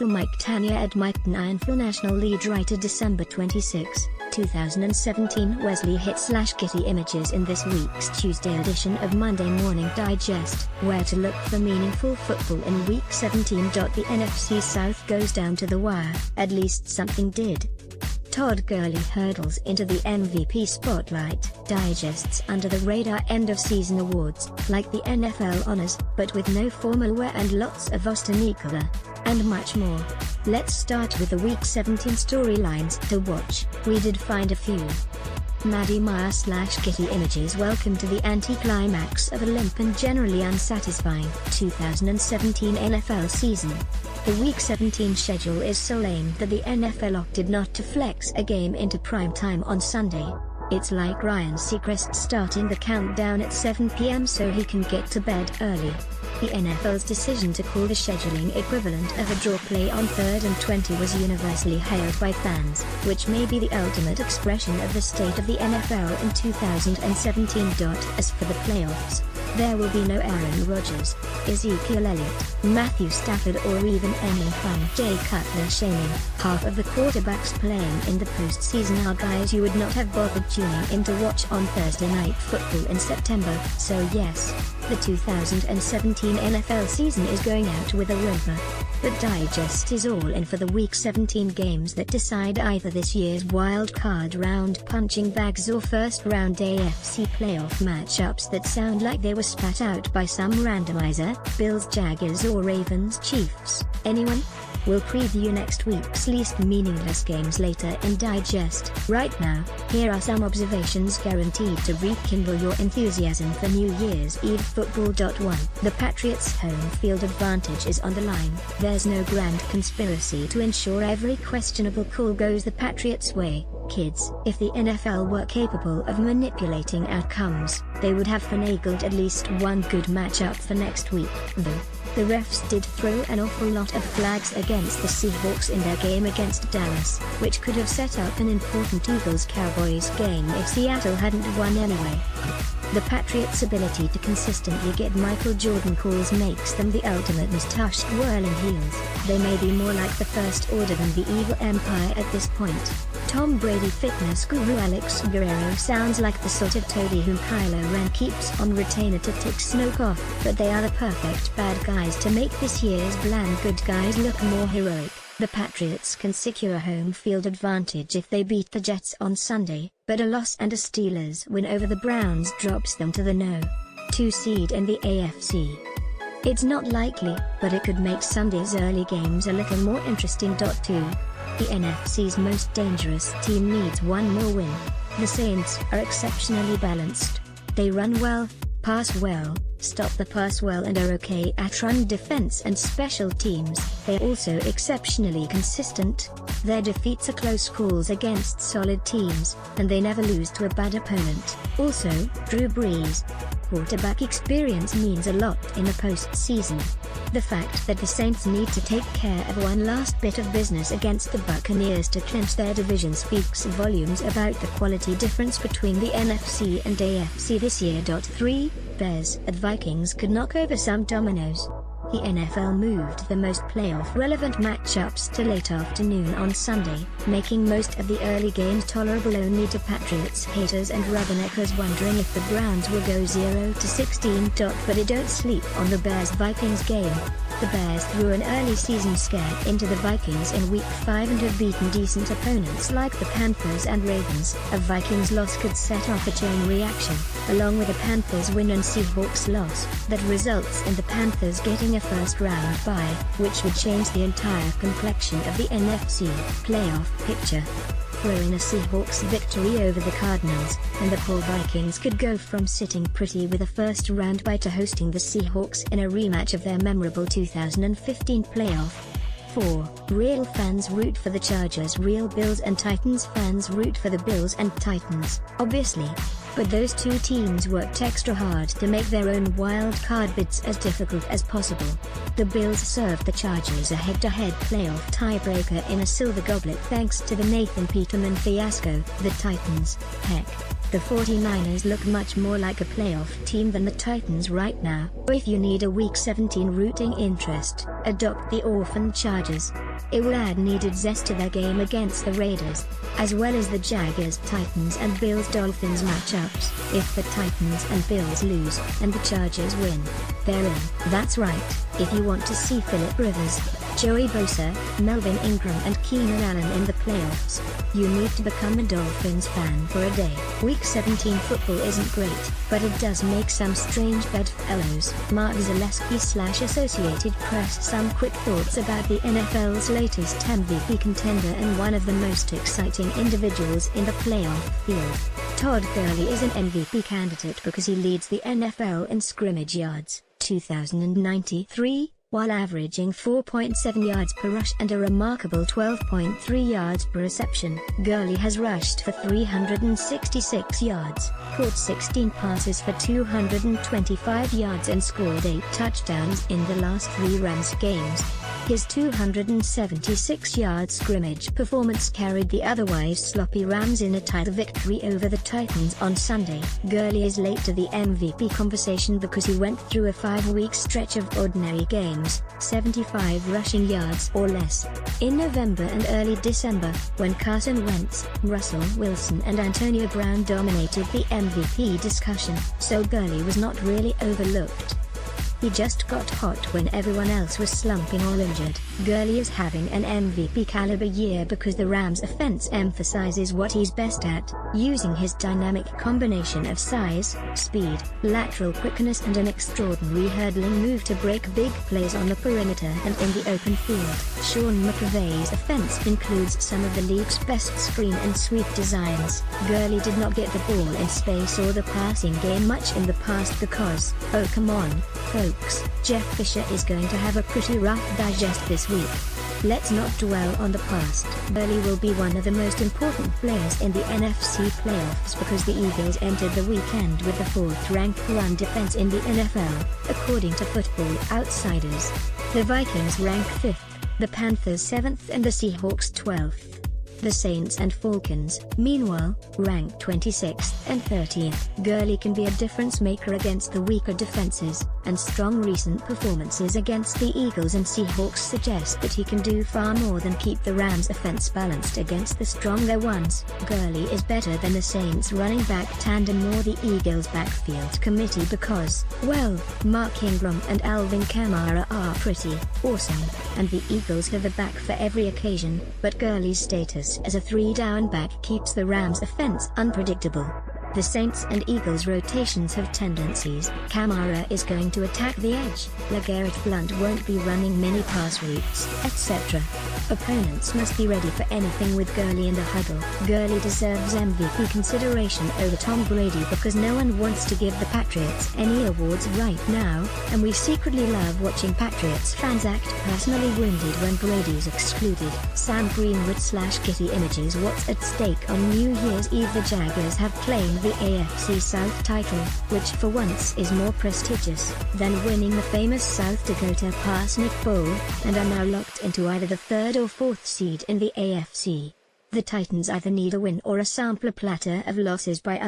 NFL Mike Tanier Ed Mike NFL National Lead Writer December 26, 2017 Wesley Hit/Getty Images in this week's Tuesday edition of Monday Morning Digest. Where to look for meaningful football in Week 17. The NFC South goes down to the wire, at least something did. Todd Gurley hurdles into the MVP spotlight. Digests under the radar end of season awards, like the NFL honors, but with no formal wear and lots of Ostanikova. And much more. Let's start with the Week 17 storylines to watch. We did find a few. Maddie Meyer/Getty Images. Welcome to the anticlimax of a limp and generally unsatisfying 2017 NFL season. The Week 17 schedule is so lame that the NFL opted not to flex a game into prime time on Sunday. It's like Ryan Seacrest starting the countdown at 7 p.m. so he can get to bed early. The NFL's decision to call the scheduling equivalent of a draw play on 3rd and 20 was universally hailed by fans, which may be the ultimate expression of the state of the NFL in 2017. As for the playoffs, there will be no Aaron Rodgers, Ezekiel Elliott, Matthew Stafford or even any fun Jay Cutler shaming. Half of the quarterbacks playing in the postseason are guys you would not have bothered tuning in to watch on Thursday Night Football in September. So yes, the 2017 NFL season is going out with a whimper. But Digest is all in for the Week 17 games that decide either this year's wild card round punching bags or first round AFC playoff matchups that sound like they were spat out by some randomizer. Bills Jaguars or Ravens Chiefs. Anyone? We'll preview next week's least meaningless games later in Digest. Right now, here are some observations guaranteed to rekindle your enthusiasm for New Year's Eve football. 1. The Patriots' home field advantage is on the line. There's no grand conspiracy to ensure every questionable call goes the Patriots' way, kids. If the NFL were capable of manipulating outcomes, they would have finagled at least one good matchup for next week, though. The refs did throw an awful lot of flags against the Seahawks in their game against Dallas, which could have set up an important Eagles-Cowboys game if Seattle hadn't won anyway. The Patriots' ability to consistently get Michael Jordan calls makes them the ultimate mustached whirling heels. They may be more like the First Order than the evil empire at this point. Tom Brady fitness guru Alex Guerrero sounds like the sort of toady whom Kylo Ren keeps on retainer to tick Snoke off, but they are the perfect bad guys to make this year's bland good guys look more heroic. The Patriots can secure home field advantage if they beat the Jets on Sunday, but a loss and a Steelers win over the Browns drops them to the No. 2 seed in the AFC. It's not likely, but it could make Sunday's early games a little more interesting. 2. The NFC's most dangerous team needs one more win. The Saints are exceptionally balanced. They run well, pass well, stop the pass well and are okay at run defense and special teams. They're also exceptionally consistent. Their defeats are close calls against solid teams, and they never lose to a bad opponent. Also, Drew Brees' quarterback experience means a lot in the postseason. The fact that the Saints need to take care of one last bit of business against the Buccaneers to clinch their division speaks volumes about the quality difference between the NFC and AFC this year. 3. Bears at Vikings could knock over some dominoes. The NFL moved the most playoff-relevant matchups to late afternoon on Sunday, making most of the early games tolerable only to Patriots haters and rubberneckers wondering if the Browns will go 0-16. But it don't sleep on the Bears-Vikings game. The Bears threw an early season scare into the Vikings in Week 5 and have beaten decent opponents like the Panthers and Ravens. A Vikings loss could set off a chain reaction, along with a Panthers win and Seahawks loss, that results in the Panthers getting a first-round bye, which would change the entire complexion of the NFC playoff picture. Throw in a Seahawks victory over the Cardinals, and the poor Vikings could go from sitting pretty with a first-round bye to hosting the Seahawks in a rematch of their memorable 2015 playoff. 4. Real fans root for the Chargers. Real Bills and Titans fans root for the Bills and Titans, obviously. But those two teams worked extra hard to make their own wild card bids as difficult as possible. The Bills served the Chargers a head-to-head playoff tiebreaker in a silver goblet thanks to the Nathan Peterman fiasco. The Titans, heck, The 49ers look much more like a playoff team than the Titans right now. If you need a Week 17 rooting interest, adopt the Orphan Chargers. It will add needed zest to their game against the Raiders, as well as the Jaguars, Titans and Bills Dolphins matchups. If the Titans and Bills lose, and the Chargers win, they're in. That's right, if you want to see Philip Rivers, Joey Bosa, Melvin Ingram and Keenan Allen in the playoffs, you need to become a Dolphins fan for a day. Week 17 football isn't great, but it does make some strange bedfellows. Mark Zaleski / Associated Press. Some quick thoughts about the NFL's latest MVP contender and one of the most exciting individuals in the playoff field. Todd Gurley is an MVP candidate because he leads the NFL in scrimmage yards, 2,093, while averaging 4.7 yards per rush and a remarkable 12.3 yards per reception. Gurley has rushed for 366 yards, caught 16 passes for 225 yards and scored 8 touchdowns in the last 3 Rams games. His 276-yard scrimmage performance carried the otherwise sloppy Rams in a tight victory over the Titans on Sunday. Gurley is late to the MVP conversation because he went through a 5-week stretch of ordinary games, 75 rushing yards or less. In November and early December, when Carson Wentz, Russell Wilson and Antonio Brown dominated the MVP discussion, so Gurley was not really overlooked. He just got hot when everyone else was slumping or injured. Gurley is having an MVP caliber year because the Rams' offense emphasizes what he's best at, using his dynamic combination of size, speed, lateral quickness and an extraordinary hurdling move to break big plays on the perimeter and in the open field. Sean McVay's offense includes some of the league's best screen and sweep designs. Gurley did not get the ball in space or the passing game much in the past because, oh come on, folks, Jeff Fisher is going to have a pretty rough digest this week. Let's not dwell on the past. Gurley will be one of the most important players in the NFC playoffs because the Eagles entered the weekend with the 4th-ranked run defense in the NFL, according to Football Outsiders. The Vikings rank 5th, the Panthers 7th and the Seahawks 12th. The Saints and Falcons, meanwhile, rank 26th and 13th. Gurley can be a difference maker against the weaker defenses, and strong recent performances against the Eagles and Seahawks suggest that he can do far more than keep the Rams' offense balanced against the stronger ones. Gurley is better than the Saints running back tandem or the Eagles backfield committee because, well, Mark Ingram and Alvin Kamara are pretty awesome, and the Eagles have a back for every occasion, but Gurley's status as a 3-down back keeps the Rams' offense unpredictable. The Saints and Eagles rotations have tendencies. Kamara is going to attack the edge, LeGarrette Blount won't be running many pass routes, etc. Opponents must be ready for anything with Gurley in the huddle. Gurley deserves MVP consideration over Tom Brady because no one wants to give the Patriots any awards right now, and we secretly love watching Patriots fans act personally wounded when Brady's excluded. Sam Greenwood / Getty Images. What's at stake on New Year's Eve? The Jaguars have claimed the AFC South title, which for once is more prestigious than winning the famous South Dakota Parsnip Bowl, and are now locked into either the 3rd or 4th seed in the AFC. The Titans either need a win or a sampler platter of losses by